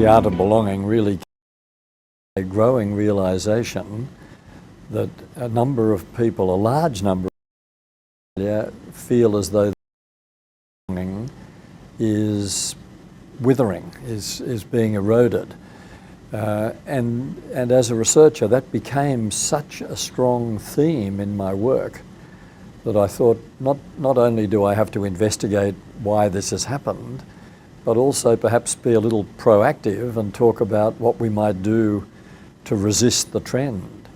The art of belonging really a growing realisation that a number of people, a large number of people, feel as though belonging is withering, is being eroded. And as a researcher, that became such a strong theme in my work that I thought not only do I have to investigate why this has happened, but also perhaps be a little proactive and talk about what we might do to resist the trend.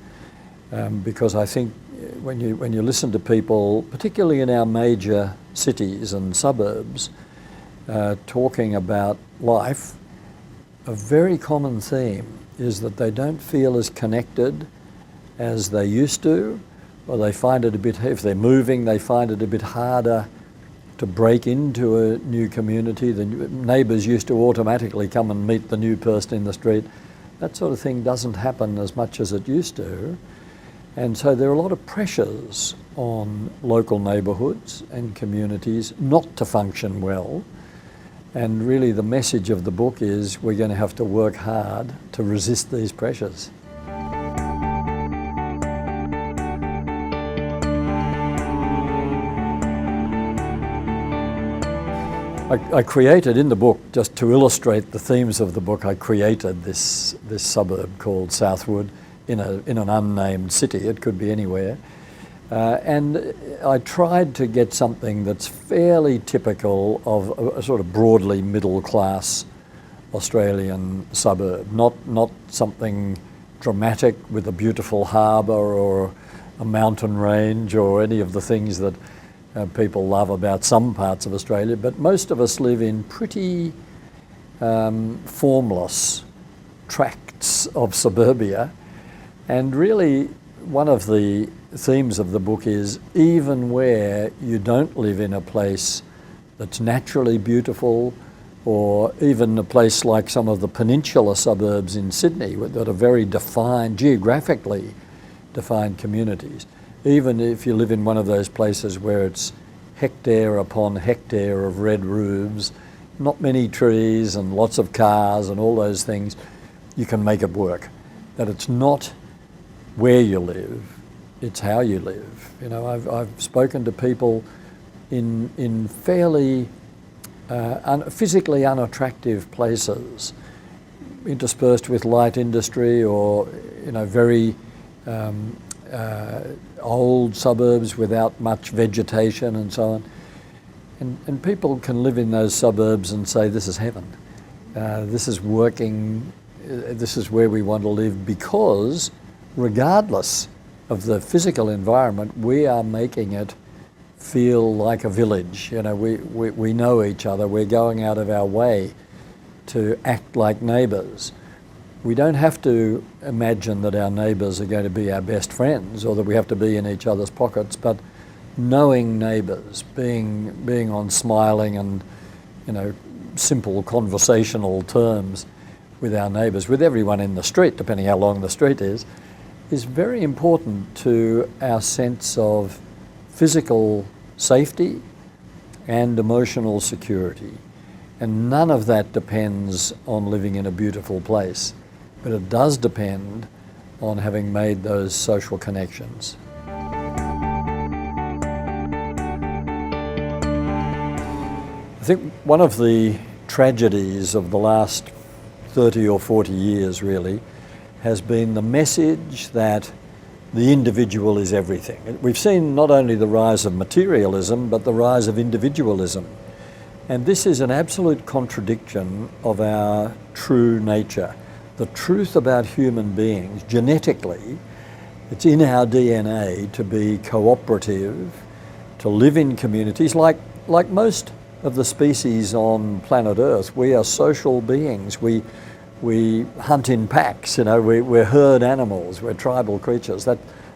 Because I think when you listen to people, particularly in our major cities and suburbs, talking about life, a very common theme is that they don't feel as connected as they used to, or they find it a bit, if they're moving, they find it a bit harder to break into a new community. The neighbours used to automatically come and meet the new person in the street. That sort of thing doesn't happen as much as it used to. And so there are a lot of pressures on local neighbourhoods and communities not to function well. And really the message of the book is we're going to have to work hard to resist these pressures. I created in the book, just to illustrate the themes of the book, I created this suburb called Southwood in an unnamed city. It could be anywhere. And I tried to get something that's fairly typical of a sort of broadly middle-class Australian suburb, not something dramatic with a beautiful harbour or a mountain range or any of the things that people love about some parts of Australia, but most of us live in pretty formless tracts of suburbia. And really one of the themes of the book is even where you don't live in a place that's naturally beautiful, or even a place like some of the peninsular suburbs in Sydney that are very defined, geographically defined communities. Even if you live in one of those places where it's hectare upon hectare of red roofs, not many trees and lots of cars and all those things, you can make it work. That it's not where you live, it's how you live. You know, I've spoken to people in fairly physically unattractive places, interspersed with light industry or, you know, very old suburbs without much vegetation and so on. And people can live in those suburbs and say, this is heaven. This is working, this is where we want to live, because regardless of the physical environment, we are making it feel like a village. You know, we know each other, we're going out of our way to act like neighbours. We don't have to imagine that our neighbours are going to be our best friends or that we have to be in each other's pockets, but knowing neighbours, being on smiling and, you know, simple conversational terms with our neighbours, with everyone in the street, depending how long the street is very important to our sense of physical safety and emotional security. And none of that depends on living in a beautiful place, but it does depend on having made those social connections. I think one of the tragedies of the last 30 or 40 years really has been the message that the individual is everything. We've seen not only the rise of materialism, but the rise of individualism. And this is an absolute contradiction of our true nature. The truth about human beings, genetically, it's in our DNA to be cooperative, to live in communities like most of the species on planet Earth. We are social beings. We hunt in packs, you know, we're herd animals, we're tribal creatures.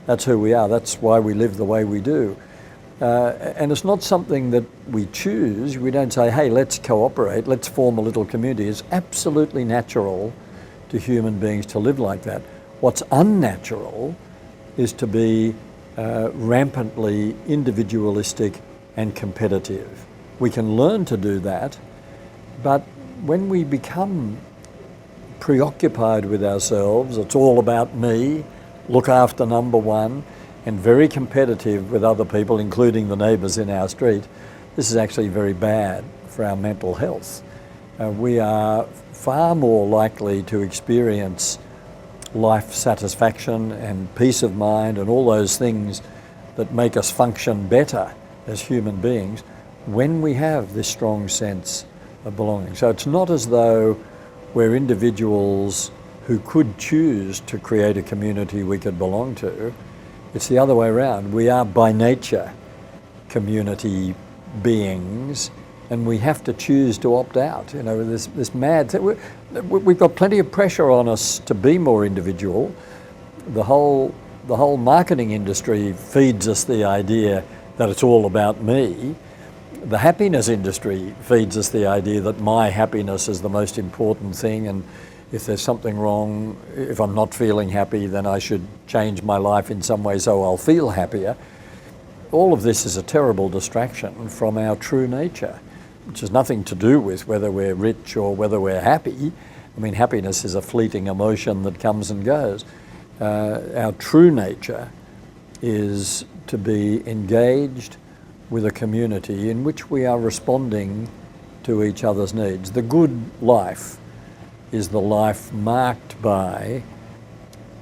That's who we are, that's why we live the way we do. And it's not something that we choose. We don't say, hey, let's cooperate, let's form a little community. It's absolutely natural to human beings to live like that. What's unnatural is to be rampantly individualistic and competitive. We can learn to do that, but when we become preoccupied with ourselves. It's all about me, look after number one, and very competitive with other people, including the neighbours in our street, this is actually very bad for our mental health. We are far more likely to experience life satisfaction and peace of mind and all those things that make us function better as human beings when we have this strong sense of belonging. So it's not as though we're individuals who could choose to create a community we could belong to. It's the other way around. We are by nature community beings, and we have to choose to opt out. You know, this mad thing. We've got plenty of pressure on us to be more individual. The whole marketing industry feeds us the idea that it's all about me. The happiness industry feeds us the idea that my happiness is the most important thing, and if there's something wrong, if I'm not feeling happy, then I should change my life in some way so I'll feel happier. All of this is a terrible distraction from our true nature, which has nothing to do with whether we're rich or whether we're happy. I mean, happiness is a fleeting emotion that comes and goes. Our true nature is to be engaged with a community in which we are responding to each other's needs. The good life is the life marked by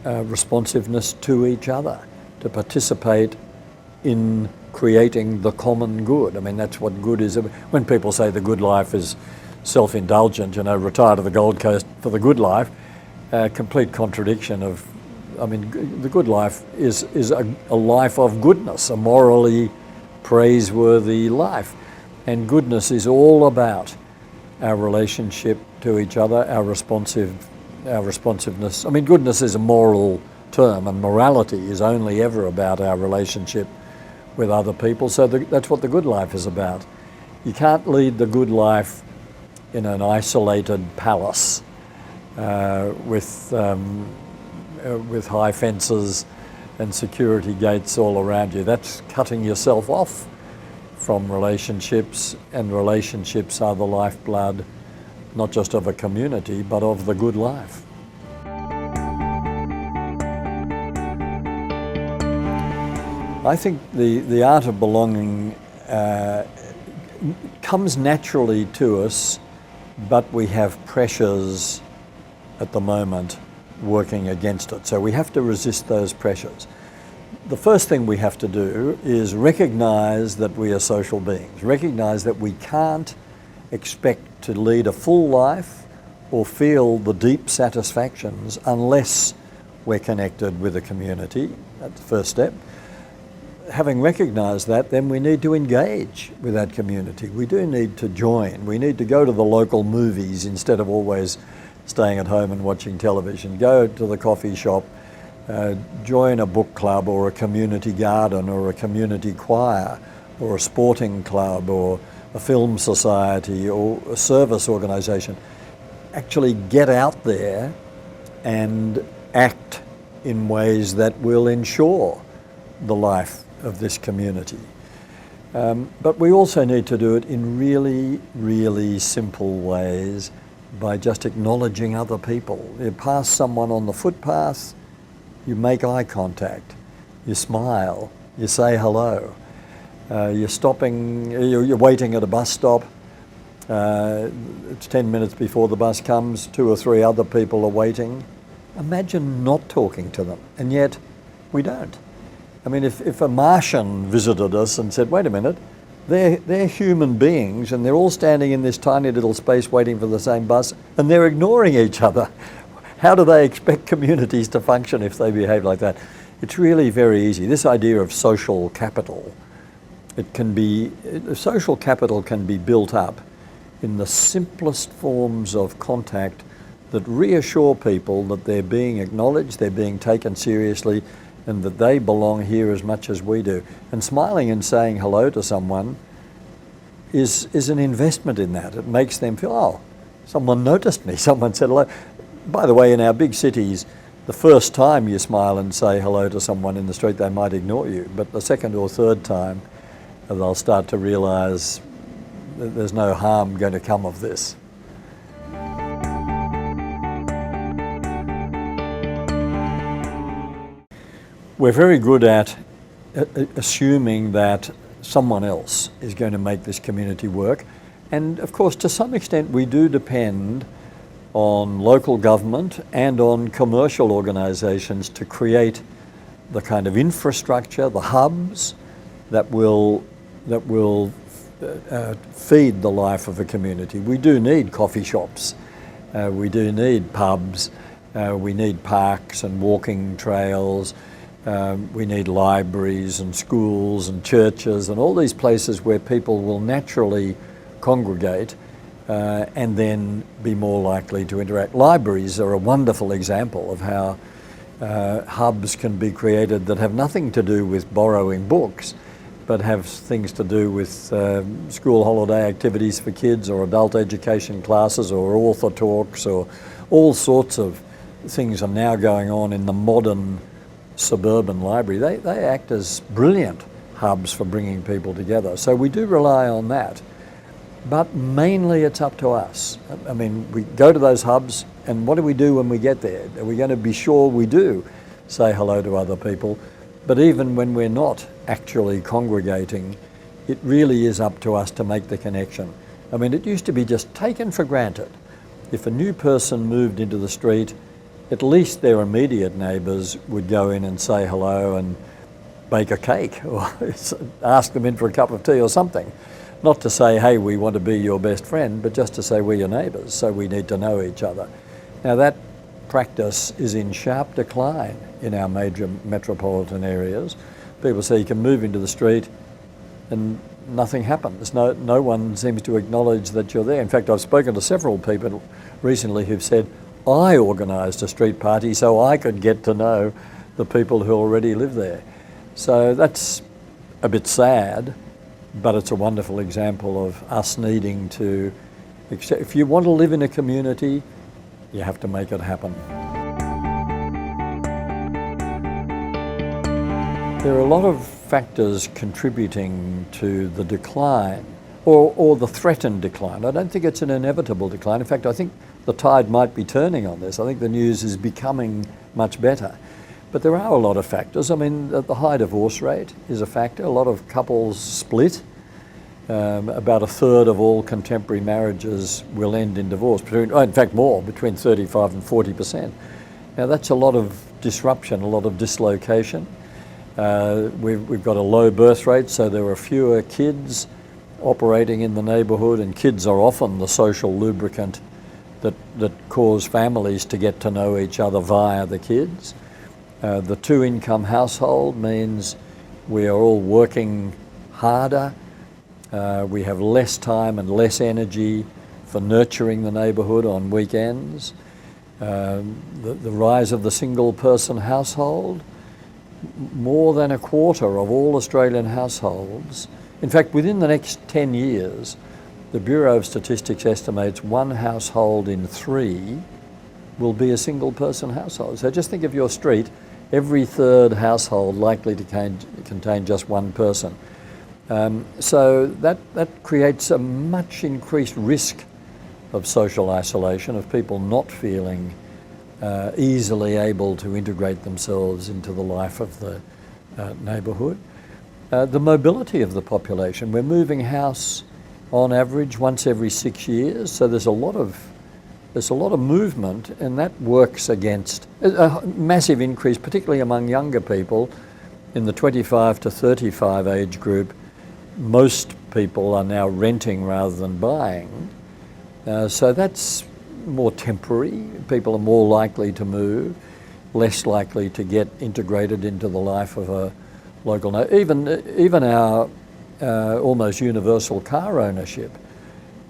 responsiveness to each other, to participate in creating the common good. I mean, that's what good is. When people say the good life is self-indulgent, you know, retire to the Gold Coast for the good life, complete contradiction of, I mean, the good life is a life of goodness, a morally praiseworthy life. And goodness is all about our relationship to each other, our responsiveness. I mean, goodness is a moral term, and morality is only ever about our relationship with other people. So that's what the good life is about. You can't lead the good life in an isolated palace with high fences and security gates all around you. That's cutting yourself off from relationships, and relationships are the lifeblood, not just of a community, but of the good life. I think the art of belonging comes naturally to us, but we have pressures at the moment working against it. So we have to resist those pressures. The first thing we have to do is recognize that we are social beings, recognize that we can't expect to lead a full life or feel the deep satisfactions unless we're connected with a community. That's the first step. Having recognized that, then we need to engage with that community. We do need to join. We need to go to the local movies instead of always staying at home and watching television. Go to the coffee shop, join a book club or a community garden or a community choir or a sporting club or a film society or a service organisation. Actually get out there and act in ways that will ensure the life of this community. But we also need to do it in really, really simple ways by just acknowledging other people. You pass someone on the footpath, you make eye contact, you smile, you say hello. You're waiting at a bus stop, it's 10 minutes before the bus comes, 2 or 3 other people are waiting. Imagine not talking to them, and yet we don't. I mean, if a Martian visited us and said, wait a minute, they're human beings and they're all standing in this tiny little space waiting for the same bus and they're ignoring each other, how do they expect communities to function if they behave like that? It's really very easy. This idea of social capital, social capital can be built up in the simplest forms of contact that reassure people that they're being acknowledged, they're being taken seriously, and that they belong here as much as we do. And smiling and saying hello to someone is an investment in that. It makes them feel, oh, someone noticed me, someone said hello. By the way, in our big cities, the first time you smile and say hello to someone in the street, they might ignore you. But the second or third time, they'll start to realise that there's no harm going to come of this. we're very good at assuming that someone else is going to make this community work. And of course, to some extent, we do depend on local government and on commercial organisations to create the kind of infrastructure, the hubs that will feed the life of a community. We do need coffee shops, we do need pubs, we need parks and walking trails, we need libraries and schools and churches and all these places where people will naturally congregate and then be more likely to interact. Libraries are a wonderful example of how hubs can be created that have nothing to do with borrowing books, but have things to do with school holiday activities for kids, or adult education classes, or author talks, or all sorts of things are now going on in the modern suburban library. They act as brilliant hubs for bringing people together. So we do rely on that. But mainly it's up to us. I mean, we go to those hubs, and what do we do when we get there? Are we going to be sure we do say hello to other people? But even when we're not actually congregating, it really is up to us to make the connection. I mean, it used to be just taken for granted. If a new person moved into the street, at least their immediate neighbours would go in and say hello and bake a cake or ask them in for a cup of tea or something. Not to say, hey, we want to be your best friend, but just to say we're your neighbours, so we need to know each other. Now that practice is in sharp decline in our major metropolitan areas. People say you can move into the street and nothing happens. No one seems to acknowledge that you're there. In fact, I've spoken to several people recently who've said, I organised a street party so I could get to know the people who already live there. So that's a bit sad, but it's a wonderful example of us needing to accept. If you want to live in a community, you have to make it happen. There are a lot of factors contributing to the decline, or the threatened decline. I don't think it's an inevitable decline. In fact, I think the tide might be turning on this. I think the news is becoming much better. But there are a lot of factors. I mean, the high divorce rate is a factor. A lot of couples split. About a third of all contemporary marriages will end in divorce. In fact, more, between 35 and 40%. Now, that's a lot of disruption, a lot of dislocation. We've got a low birth rate, so there are fewer kids operating in the neighbourhood, and kids are often the social lubricant that cause families to get to know each other via the kids. The two-income household means we are all working harder. We have less time and less energy for nurturing the neighbourhood on weekends. The rise of the single-person household. More than a quarter of all Australian households, in fact, within the next 10 years, the Bureau of Statistics estimates one household in 3 will be a single-person household. So just think of your street, every third household likely to contain just one person. So that creates a much increased risk of social isolation, of people not feeling easily able to integrate themselves into the life of the neighbourhood. The mobility of the population. We're moving house on average once every 6 years, so there's a lot of movement, and that works against a massive increase, particularly among younger people. In the 25 to 35 age group, most people are now renting rather than buying. So that's more temporary. People are more likely to move, less likely to get integrated into the life of a local. Even our almost universal car ownership,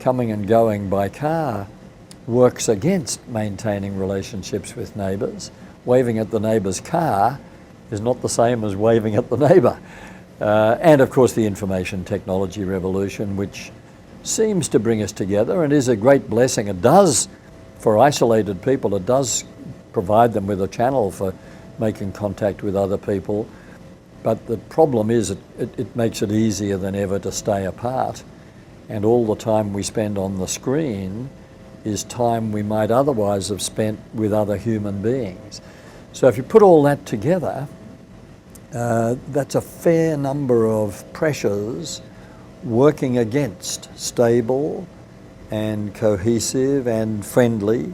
coming and going by car, works against maintaining relationships with neighbours. Waving at the neighbour's car is not the same as waving at the neighbour. And of course the information technology revolution, which seems to bring us together and is a great blessing. It does, for isolated people, it does provide them with a channel for making contact with other people. But the problem is it makes it easier than ever to stay apart. And all the time we spend on the screen is time we might otherwise have spent with other human beings. So if you put all that together, That's a fair number of pressures working against stable and cohesive and friendly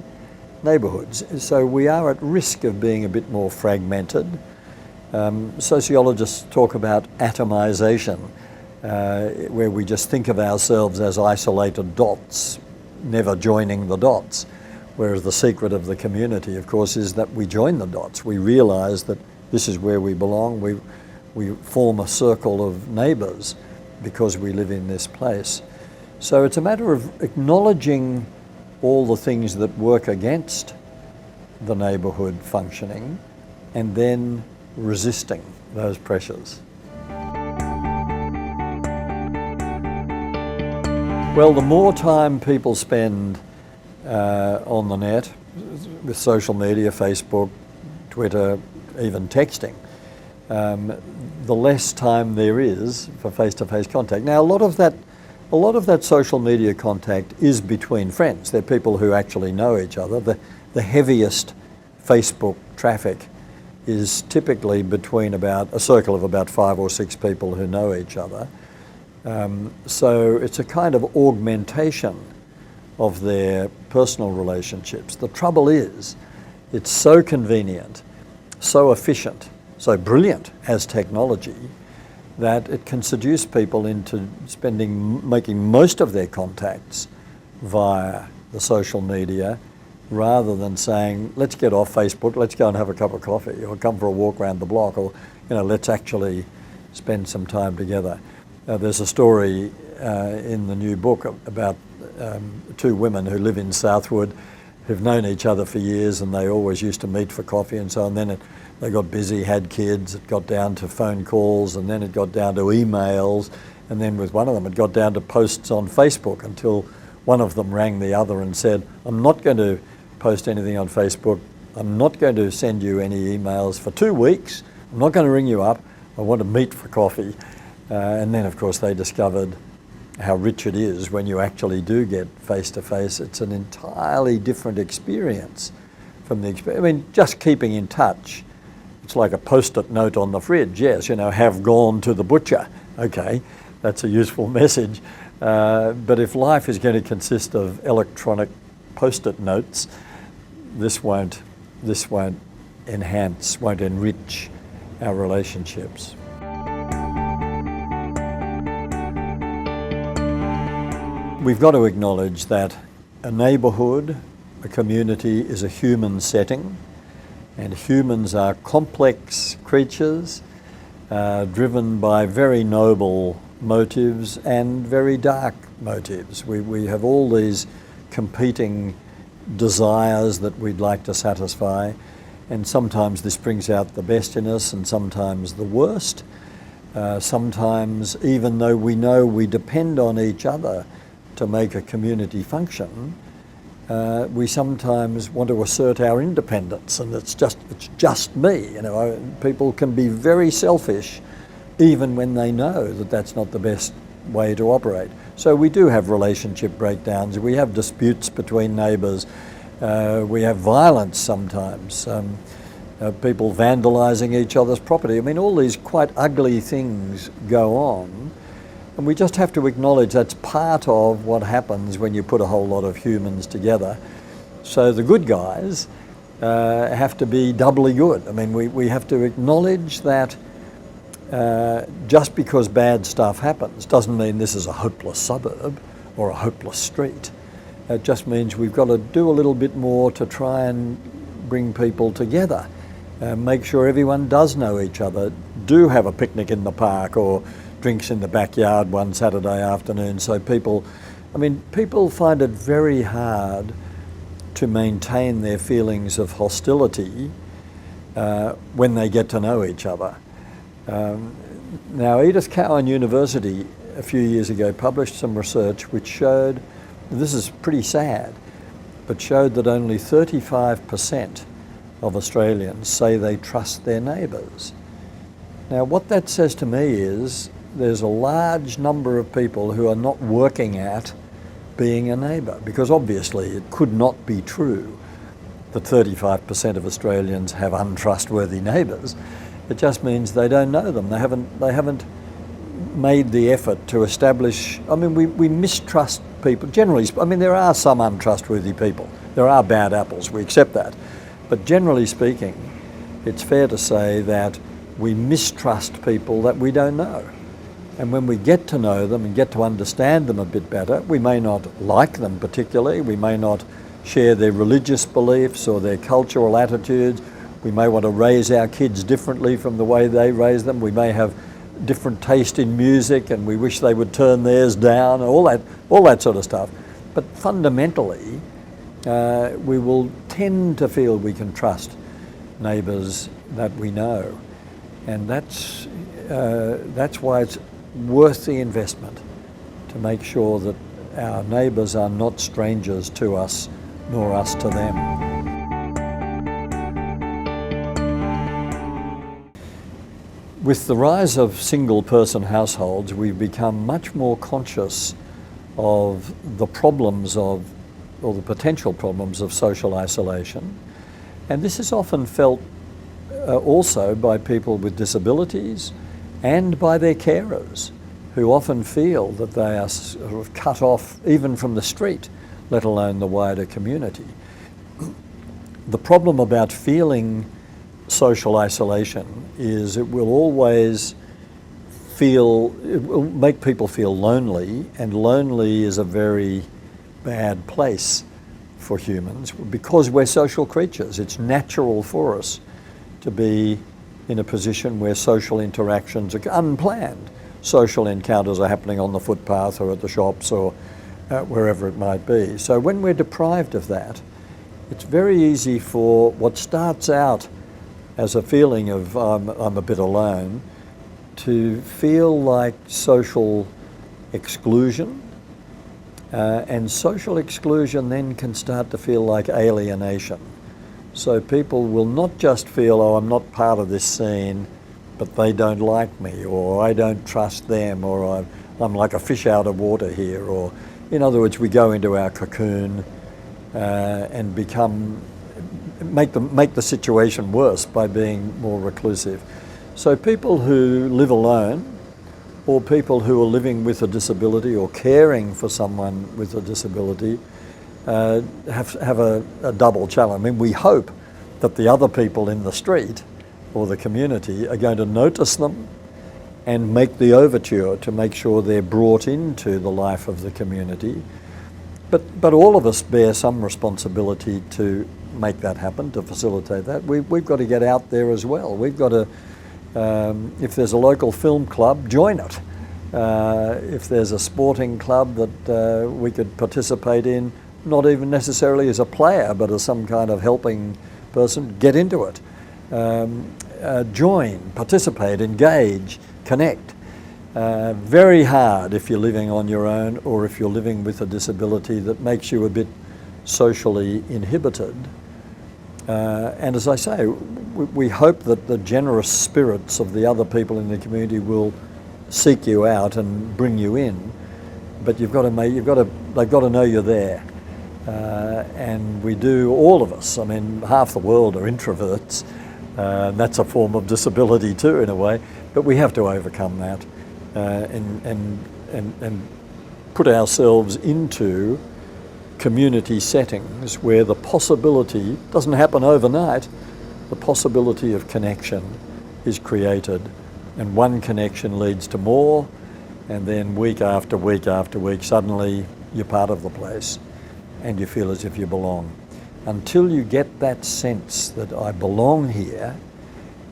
neighbourhoods. So we are at risk of being a bit more fragmented. Sociologists talk about atomization, where we just think of ourselves as isolated dots, never joining the dots. Whereas the secret of the community, of course, is that we join the dots. We realise that this is where we belong. We form a circle of neighbours because we live in this place. So it's a matter of acknowledging all the things that work against the neighbourhood functioning and then resisting those pressures. Well, the more time people spend on the net with social media, Facebook, Twitter, even texting, the less time there is for face-to-face contact. Now, a lot of that social media contact is between friends. They're people who actually know each other. The heaviest Facebook traffic is typically between about a circle of about 5 or 6 people who know each other. So it's a kind of augmentation of their personal relationships. The trouble is, it's so convenient, so efficient, so brilliant as technology that it can seduce people into making most of their contacts via the social media rather than saying, let's get off Facebook, let's go and have a cup of coffee or come for a walk around the block, or let's actually spend some time together. There's a story in the new book about 2 women who live in Southwood who've known each other for years, and they always used to meet for coffee and so on. Then they got busy, had kids, it got down to phone calls, and then it got down to emails, and then with one of them it got down to posts on Facebook until one of them rang the other and said, I'm not going to post anything on Facebook, I'm not going to send you any emails for 2 weeks, I'm not going to ring you up, I want to meet for coffee. And then of course they discovered how rich it is when you actually do get face-to-face. It's an entirely different experience from the experience. I mean, just keeping in touch, it's like a post-it note on the fridge. Yes, have gone to the butcher. Okay, that's a useful message. But if life is going to consist of electronic post-it notes, this won't enhance, won't enrich our relationships. We've got to acknowledge that a neighbourhood, a community, is a human setting, and humans are complex creatures driven by very noble motives and very dark motives. We have all these competing desires that we'd like to satisfy, and sometimes this brings out the best in us and sometimes the worst. Sometimes, even though we know we depend on each other to make a community function, we sometimes want to assert our independence, and it's just me. People can be very selfish even when they know that that's not the best way to operate. So we do have relationship breakdowns, we have disputes between neighbours, we have violence sometimes, people vandalising each other's property. I mean, all these quite ugly things go on. And we just have to acknowledge that's part of what happens when you put a whole lot of humans together. So the good guys have to be doubly good. I mean, we have to acknowledge that just because bad stuff happens doesn't mean this is a hopeless suburb or a hopeless street. It just means we've got to do a little bit more to try and bring people together. Make sure everyone does know each other, do have a picnic in the park or drinks in the backyard one Saturday afternoon. So people find it very hard to maintain their feelings of hostility when they get to know each other. Now, Edith Cowan University a few years ago published some research which showed, this is pretty sad, but showed that only 35% of Australians say they trust their neighbours. Now, what that says to me is there's a large number of people who are not working at being a neighbour, because obviously it could not be true that 35% of Australians have untrustworthy neighbours. It just means they don't know them. They haven't made the effort to establish. I mean, we mistrust people generally. I mean, there are some untrustworthy people. There are bad apples. We accept that. But generally speaking, it's fair to say that we mistrust people that we don't know. And when we get to know them and get to understand them a bit better, we may not like them particularly. We may not share their religious beliefs or their cultural attitudes. We may want to raise our kids differently from the way they raise them. We may have different taste in music and we wish they would turn theirs down, all that sort of stuff. But fundamentally, we will tend to feel we can trust neighbours that we know. And that's why it's worth the investment to make sure that our neighbours are not strangers to us, nor us to them. With the rise of single-person households, we've become much more conscious of the problems or the potential problems of social isolation. And this is often felt also by people with disabilities and by their carers, who often feel that they are sort of cut off even from the street, let alone the wider community. The problem about feeling social isolation is it will make people feel lonely, and lonely is a very bad place for humans because we're social creatures. It's natural for us to be in a position where social interactions are unplanned. Social encounters are happening on the footpath or at the shops or wherever it might be. So when we're deprived of that, it's very easy for what starts out as a feeling of I'm a bit alone to feel like social exclusion. And social exclusion then can start to feel like alienation. So people will not just feel, oh, I'm not part of this scene, but they don't like me, or I don't trust them, or I'm like a fish out of water here, or in other words, we go into our cocoon and make the situation worse by being more reclusive. So people who live alone, or people who are living with a disability or caring for someone with a disability, have a double challenge. I mean, we hope that the other people in the street or the community are going to notice them and make the overture to make sure they're brought into the life of the community. But all of us bear some responsibility to make that happen, to facilitate that. We've got to get out there as well. We've got to, if there's a local film club, join it. If there's a sporting club that we could participate in, not even necessarily as a player, but as some kind of helping person, get into it. Join, participate, engage, connect. Very hard if you're living on your own or if you're living with a disability that makes you a bit socially inhibited. And as I say, we hope that the generous spirits of the other people in the community will seek you out and bring you in, but they've got to know you're there. And we do, all of us. I mean, half the world are introverts. That's a form of disability too, in a way. But we have to overcome that and put ourselves into community settings where the possibility doesn't happen overnight. The possibility of connection is created, and one connection leads to more, and then week after week after week, suddenly you're part of the place and you feel as if you belong. Until you get that sense that I belong here,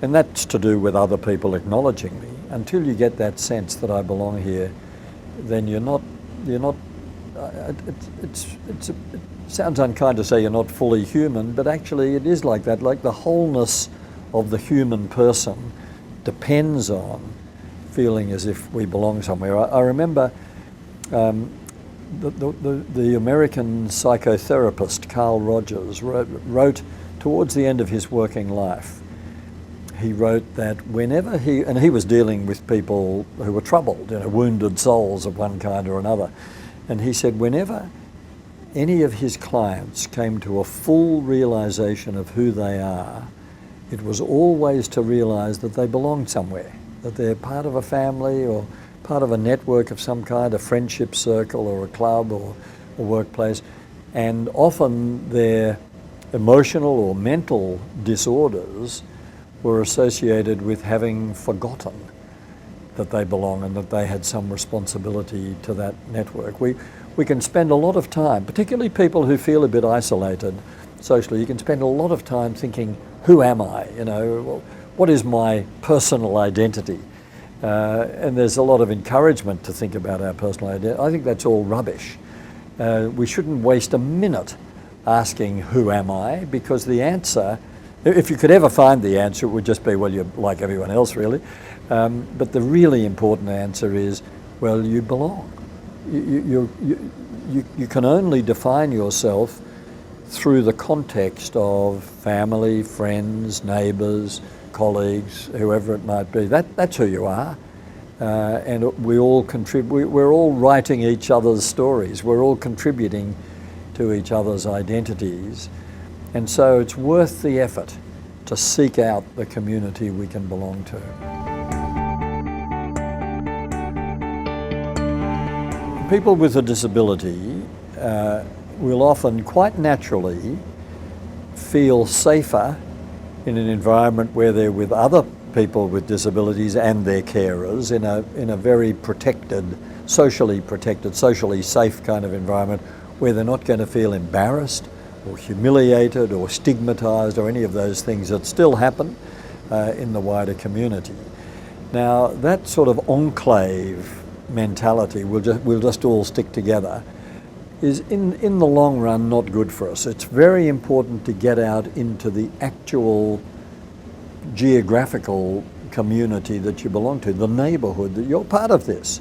and that's to do with other people acknowledging me, until you get that sense that I belong here, then you're not, it sounds unkind to say you're not fully human, but actually it is like that. Like the wholeness of the human person depends on feeling as if we belong somewhere. I remember the American psychotherapist Carl Rogers wrote towards the end of his working life, he wrote that whenever he was dealing with people who were troubled, wounded souls of one kind or another, and he said whenever any of his clients came to a full realization of who they are It was always to realise that they belonged somewhere, that they're part of a family or part of a network of some kind, a friendship circle or a club or a workplace. And often their emotional or mental disorders were associated with having forgotten that they belong and that they had some responsibility to that network. We can spend a lot of time, particularly people who feel a bit isolated socially, you can spend a lot of time thinking, who am I? You know, what is my personal identity? And there's a lot of encouragement to think about our personal identity. I think that's all rubbish. We shouldn't waste a minute asking, who am I? Because the answer, if you could ever find the answer, it would just be, well, you're like everyone else, really. But the really important answer is, well, you belong. You can only define yourself through the context of family, friends, neighbours, colleagues, whoever it might be. That's who you are. And we all contribute. We're all writing each other's stories. We're all contributing to each other's identities. And so it's worth the effort to seek out the community we can belong to. People with a disability will often quite naturally feel safer in an environment where they're with other people with disabilities and their carers in a very protected, socially safe kind of environment where they're not going to feel embarrassed or humiliated or stigmatised or any of those things that still happen in the wider community. Now, that sort of enclave mentality, we'll just all stick together, is in the long run not good for us. It's very important to get out into the actual geographical community that you belong to, the neighbourhood, that you're part of this.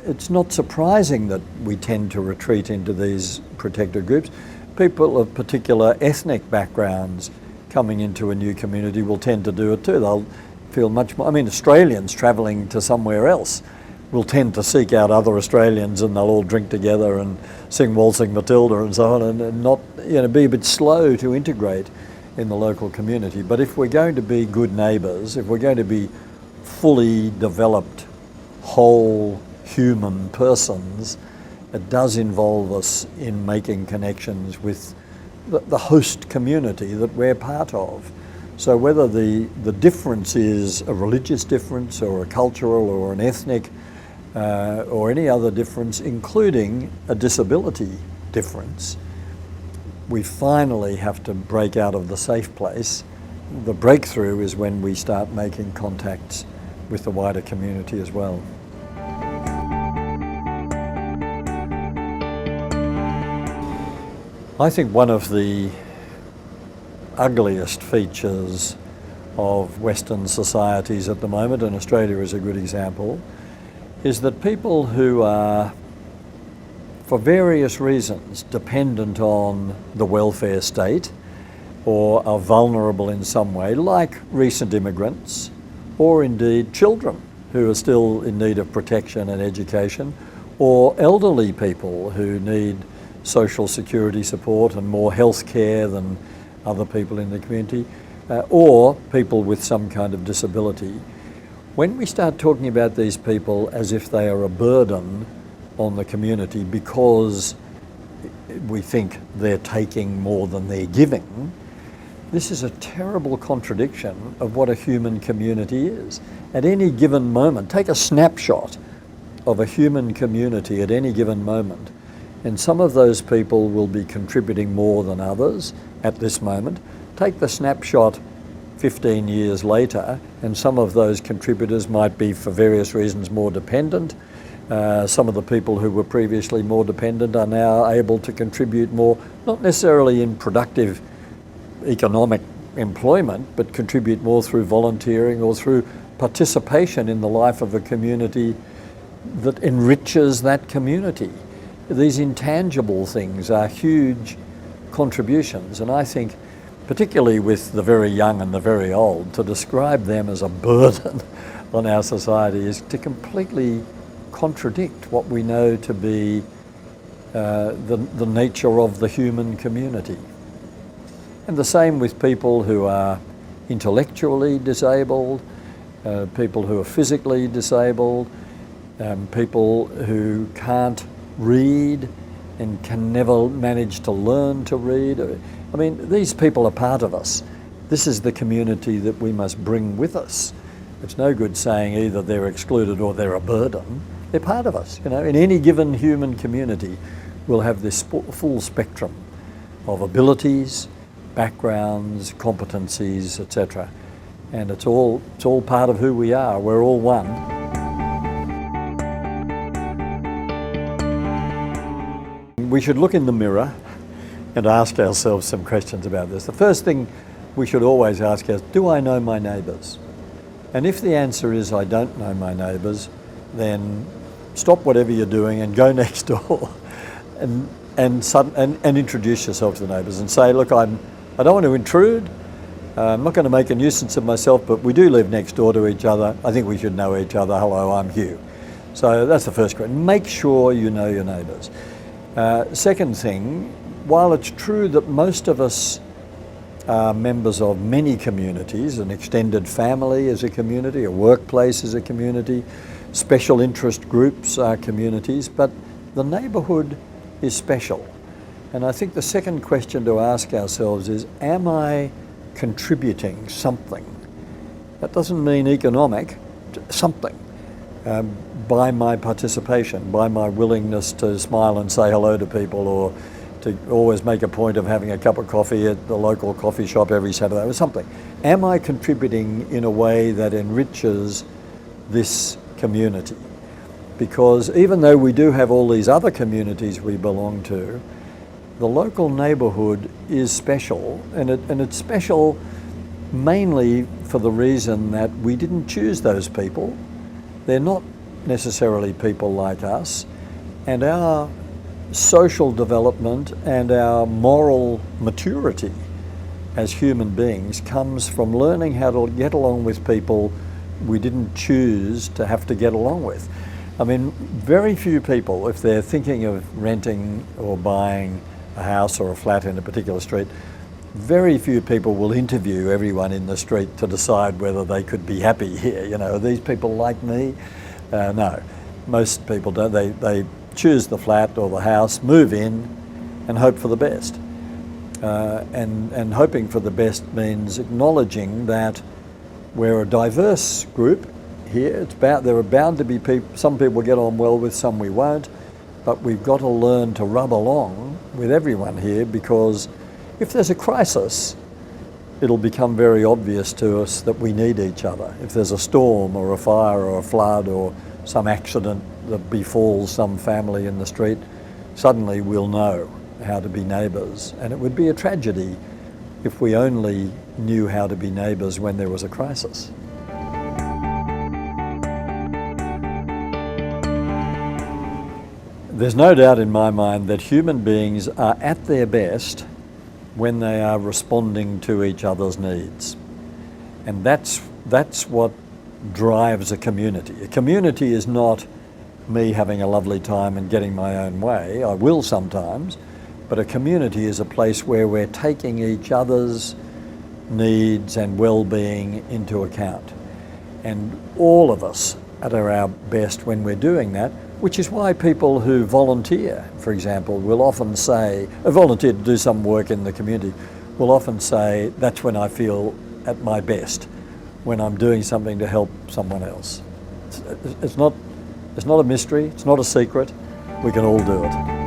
It's not surprising that we tend to retreat into these protected groups. People of particular ethnic backgrounds coming into a new community will tend to do it too. They'll feel much more, I mean, Australians travelling to somewhere else will tend to seek out other Australians and they'll all drink together and sing Waltzing Matilda and so on, and not, be a bit slow to integrate in the local community. But if we're going to be good neighbours, if we're going to be fully developed, whole human persons, it does involve us in making connections with the host community that we're part of. So whether the difference is a religious difference or a cultural or an ethnic or any other difference, including a disability difference, we finally have to break out of the safe place. The breakthrough is when we start making contacts with the wider community as well. I think one of the ugliest features of Western societies at the moment, and Australia is a good example, is that people who are, for various reasons, dependent on the welfare state or are vulnerable in some way, like recent immigrants, or indeed children who are still in need of protection and education, or elderly people who need social security support and more health care than other people in the community, or people with some kind of disability. When we start talking about these people as if they are a burden on the community because we think they're taking more than they're giving, this is a terrible contradiction of what a human community is. At any given moment, take a snapshot of a human community at any given moment, and some of those people will be contributing more than others at this moment. Take the snapshot 15 years later, and some of those contributors might be, for various reasons, more dependent. Some of the people who were previously more dependent are now able to contribute more, not necessarily in productive economic employment, but contribute more through volunteering or through participation in the life of a community that enriches that community. These intangible things are huge contributions, and I think, particularly with the very young and the very old, to describe them as a burden on our society is to completely contradict what we know to be the nature of the human community. And the same with people who are intellectually disabled, people who are physically disabled, people who can't read and can never manage to learn to read. I mean, these people are part of us. This is the community that we must bring with us. It's no good saying either they're excluded or they're a burden. They're part of us. You know, in any given human community, we'll have this full spectrum of abilities, backgrounds, competencies, etc. And it's all part of who we are. We're all one. We should look in the mirror and ask ourselves some questions about this. The first thing we should always ask ourselves, do I know my neighbours? And if the answer is I don't know my neighbours, then stop whatever you're doing and go next door and introduce yourself to the neighbours and say, look, I don't want to intrude. I'm not going to make a nuisance of myself, but we do live next door to each other. I think we should know each other. Hello, I'm Hugh. So that's the first question. Make sure you know your neighbours. Second thing, while it's true that most of us are members of many communities, an extended family is a community, a workplace is a community, special interest groups are communities, but the neighbourhood is special. And I think the second question to ask ourselves is, am I contributing something? That doesn't mean economic, something. By my participation, by my willingness to smile and say hello to people, or to always make a point of having a cup of coffee at the local coffee shop every Saturday, or something. Am I contributing in a way that enriches this community? Because even though we do have all these other communities we belong to, the local neighbourhood is special, and it's special mainly for the reason that we didn't choose those people. They're not necessarily people like us, and our social development and our moral maturity as human beings comes from learning how to get along with people we didn't choose to have to get along with. I mean, very few people, if they're thinking of renting or buying a house or a flat in a particular street, very few people will interview everyone in the street to decide whether they could be happy here. You know, are these people like me? No, most people don't. They choose the flat or the house, move in, and hope for the best. And hoping for the best means acknowledging that we're a diverse group here. There are bound to be people, some people get on well with, some we won't, but we've got to learn to rub along with everyone here, because if there's a crisis, it'll become very obvious to us that we need each other. If there's a storm or a fire or a flood or some accident that befalls some family in the street, suddenly we'll know how to be neighbours. And it would be a tragedy if we only knew how to be neighbours when there was a crisis. There's no doubt in my mind that human beings are at their best when they are responding to each other's needs. And that's what drives a community. A community is not me having a lovely time and getting my own way. I will sometimes, but a community is a place where we're taking each other's needs and well-being into account. And all of us are our best when we're doing that, which is why people who volunteer, for example, will often say, volunteer to do some work in the community, will often say, that's when I feel at my best, when I'm doing something to help someone else. It's not a mystery, it's not a secret, we can all do it.